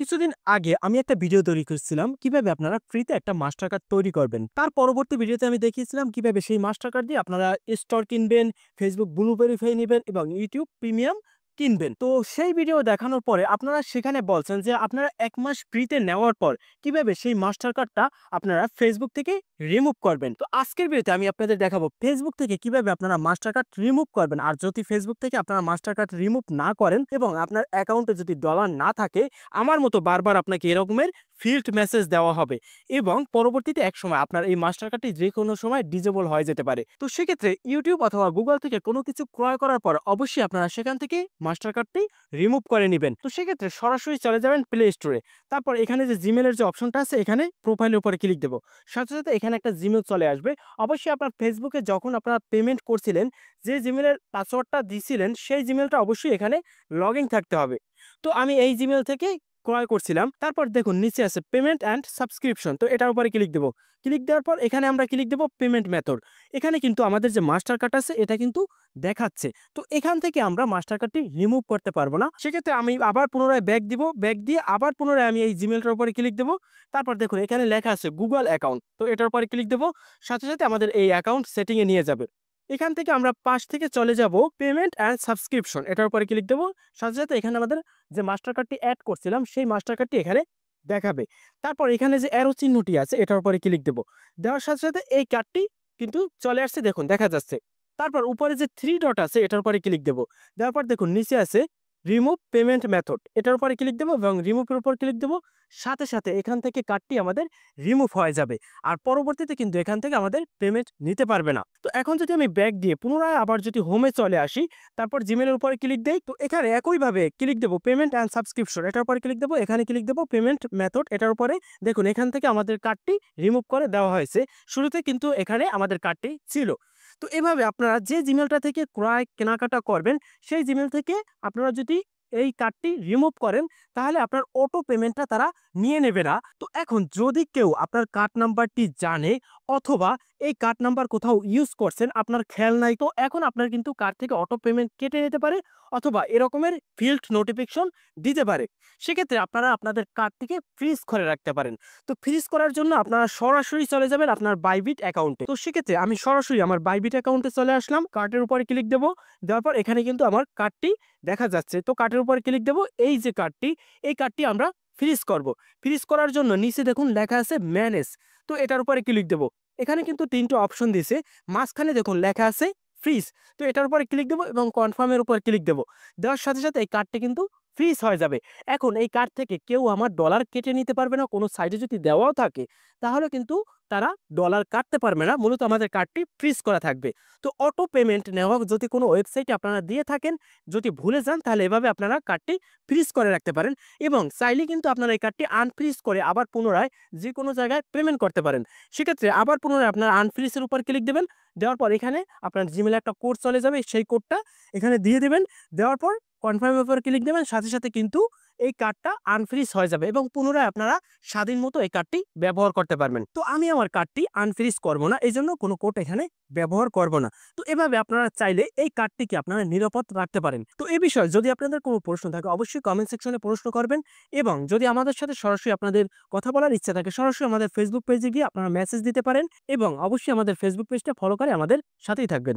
কিছুদিন আগে আমি একটা ভিডিও তৈরি করছিলাম কিভাবে আপনারা ফ্রিতে একটা মাস্টার কার্ড তৈরি করবেন। তার পরবর্তী ভিডিওতে আমি দেখিয়েছিলাম কিভাবে সেই মাস্টার কার্ড দিয়ে আপনারা স্টোর কিনবেন, Facebook ব্লু ভেরিফাই নিবেন এবং YouTube প্রিমিয়াম কিনবেন। তো সেই ভিডিও দেখানোর পরে আপনারা সেখানে বলছেন যে আপনারা ১ মাস ফ্রিতে নেওয়ার পর কিভাবে সেই মাস্টার কার্ডটা আপনারা Facebook থেকে রিমুভ করবেন। তো আজকের ভিডিওতে আমি আপনাদের দেখাবো Facebook থেকে কিভাবে আপনারা মাস্টার কার্ড রিমুভ করবেন। আর যদি Facebook থেকে আপনারা মাস্টার কার্ড রিমুভ না করেন এবং আপনার অ্যাকাউন্টে যদি ডলার না থাকে, আমার মতো বারবার আপনাকে এরকমের ফিল্ড মেসেজ দেওয়া হবে এবং পরবর্তীতে একসময় আপনার এই মাস্টার কার্ডটি যেকোনো সময় ডিজেবল হয়ে যেতে পারে। তো সেক্ষেত্রে ইউটিউব অথবা গুগল থেকে কোনো কিছু ক্রয় করার পর অবশ্যই আপনারা সেখান থেকে মাস্টার কার্ডটি রিমুভ করে নিবেন। তো সেক্ষেত্রে সরাসরি চলে যাবেন প্লে স্টোরে। তারপর এখানে যে জিমেলের যে অপশনটা আছে এখানে প্রোফাইলের উপরে ক্লিক দেবো। সাথে সাথে এখানে একটা জিমেল চলে আসবে। অবশ্যই আপনার ফেসবুকে যখন আপনারা পেমেন্ট করছিলেন, যে জিমেলের পাসওয়ার্ডটা দিছিলেন সেই জিমেলটা অবশ্যই এখানে লগ ইন থাকতে হবে। তো আমি এই জিমেল থেকে ক্রয় করছিলাম। তারপর দেখুন নিচে আছে পেমেন্ট অ্যান্ড সাবস্ক্রিপশন। তো এটার উপরে ক্লিক দেব। ক্লিক দেওয়ার পর এখানে আমরা ক্লিক দেব পেমেন্ট মেথড। এখানে কিন্তু আমাদের যে মাস্টার কার্ড আছে এটা কিন্তু দেখাচ্ছে। তো এখান থেকে আমরা মাস্টার কার্ডটি রিমুভ করতে পারবো না। সেক্ষেত্রে আমি আবার পুনরায় ব্যাক দিব। ব্যাক দিয়ে আবার পুনরায় আমি এই জিমেলটার উপরে ক্লিক দেব। তারপর দেখুন এখানে লেখা আছে গুগল অ্যাকাউন্ট। তো এটার উপরে ক্লিক দেব। সাথে সাথে আমাদের এই অ্যাকাউন্ট সেটিং এ নিয়ে যাবে। এখান থেকে আমরা পাশ থেকে চলে যাব পেমেন্ট অ্যান্ড সাবস্ক্রিপশন। এটার উপরে ক্লিক দেব। সাথে সাথে এখানে আমাদের যে মাস্টার কার্ডটি এড করছিলাম সেই মাস্টার কার্ডটি এখানে দেখাবে। তারপর এখানে যে অ্যারো চিহ্নটি আছে এটার উপরে ক্লিক দেব। দেওয়ার সাথে সাথে এই কার্ডটি কিন্তু চলে আসছে, দেখুন দেখা যাচ্ছে। তারপর উপরে যে 3 ডট আছে এটার উপরে ক্লিক দেব। দেওয়ার পর দেখুন নিচে আছে রিমুভ পেমেন্ট মেথড। এটার উপরে ক্লিক দেব এবং রিমুভের উপর ক্লিক দেব। সাথে সাথে এখান থেকে কার্ডটি আমাদের রিমুভ হয়ে যাবে। আর পরবর্তীতে কিন্তু এখান থেকে আমাদের পেমেন্ট নিতে পারবে না। তো এখন যদি আমি ব্যাক দিয়ে পুনরায় আবার যদি হোমে চলে আসি, তারপর জিমেলের উপরে ক্লিক দেই, তো এখানে একইভাবে ক্লিক দেব পেমেন্ট অ্যান্ড সাবস্ক্রিপশন। এটার উপরে ক্লিক দেব। এখানে ক্লিক দেব পেমেন্ট মেথড। এটার উপরে দেখুন এখান থেকে আমাদের কার্ডটি রিমুভ করে দেওয়া হয়েছে। শুরুতে কিন্তু এখানে আমাদের কার্ডটি ছিল। তো এভাবে আপনারা যে জিমেলটা থেকে ক্রয় কেনাকাটা করবেন সেই জিমেল থেকে আপনারা যদি এই কার্ডটি রিমুভ করেন তাহলে আপনার অটো পেমেন্টটা তারা নিয়ে নেবে না। তো এখন যদি কেউ আপনার কার্ড নাম্বারটি জানে অথবা এই কার্ড নাম্বার কোথাও ইউজ করছেন আপনার খেয়াল নাই, তো এখন আপনার কিন্তু কার্ড থেকে অটো পেমেন্ট কেটে নিতে পারে অথবা এরকমের ফিল্ড নোটিফিকেশন দিতে পারে। সেক্ষেত্রে আপনারা আপনাদের কার্ডটিকে ফ্রিজ করে রাখতে পারেন। তো ফ্রিজ করার জন্য আপনারা সরাসরি চলে যাবেন আপনার বাইবিট অ্যাকাউন্টে। তো সেক্ষেত্রে আমি সরাসরি আমার বাইবিট অ্যাকাউন্টে চলে আসলাম। কার্ডের উপরে ক্লিক দেব। দেওয়ার পর এখানে কিন্তু আমার কার্ডটি দেখা যাচ্ছে। তো কার্ডের উপরে ক্লিক দেব। এই যে কার্ডটি, এই কার্ডটি আমরা ফ্রিজ করব। ফ্রিজ করার জন্য নিচে দেখুন লেখা আছে ম্যানেজ। তো এটার উপরে ক্লিক দেব। এখানে কিন্তু ৩ টা অপশন দিছে। মাঝখানে দেখুন লেখা আছে ফ্রিজ। তো এটার উপরে ক্লিক দেব এবং কনফার্ম এর উপর ক্লিক দেব। দেওয়ার সাথে সাথে এই কার্ডটি কিন্তু ফ্রিজ হয়ে যাবে। এখন এই কার্ড থেকে কেউ আমার ডলার কেটে নিতে পারবে না। কোনো সাইডে যদি দেওয়াও থাকে তাহলে কিন্তু তারা ডলার কাটতে পারবে না। মূলত আমাদের কার্ডটি ফ্রিজ করা থাকবে। তো অটো পেমেন্ট নেওয়া যদি কোনো ওয়েবসাইটে আপনারা দিয়ে থাকেন, যদি ভুলে যান তাহলে এভাবে আপনারা কার্ডটি ফ্রিজ করে রাখতে পারেন এবং চাইলে কিন্তু আপনারা এই কার্ডটি আনফ্রিজ করে আবার পুনরায় যেকোনো জায়গায় পেমেন্ট করতে পারেন। সেক্ষেত্রে আবার পুনরায় আপনারা আনফ্রিজের উপর ক্লিক দেবেন। দেওয়ার পর এখানে আপনার জিমেলে একটা কোড চলে যাবে। সেই কোডটা এখানে দিয়ে দেবেন। দেওয়ার পর কনফার্ম এর উপর ক্লিক দেবেন। সাথে সাথে কিন্তু এই কার্ডটা আনফ্রিজ হয়ে যাবে এবং পুনরায় আপনারা স্বাধীন মতো এই কার্ডটি ব্যবহার করতে পারবেন। তো আমি আমার কার্ডটি আনফ্রিজ করব না। এজন্য কোনো কোড এখানে ব্যবহার করব না। তো এভাবে আপনারা চাইলে এই কার্ডটিকে আপনারা নিরাপদ রাখতে পারেন। তো এই বিষয়ে যদি আপনাদের কোনো প্রশ্ন থাকে অবশ্যই কমেন্ট সেকশনে প্রশ্ন করবেন এবং যদি আমাদের সাথে সরাসরি আপনাদের কথা বলার ইচ্ছা থাকে সরাসরি আমাদের ফেসবুক পেজে গিয়ে আপনারা মেসেজ দিতে পারেন এবং অবশ্যই আমাদের ফেসবুক পেজটা ফলো করে আমাদের সাথেই থাকবেন।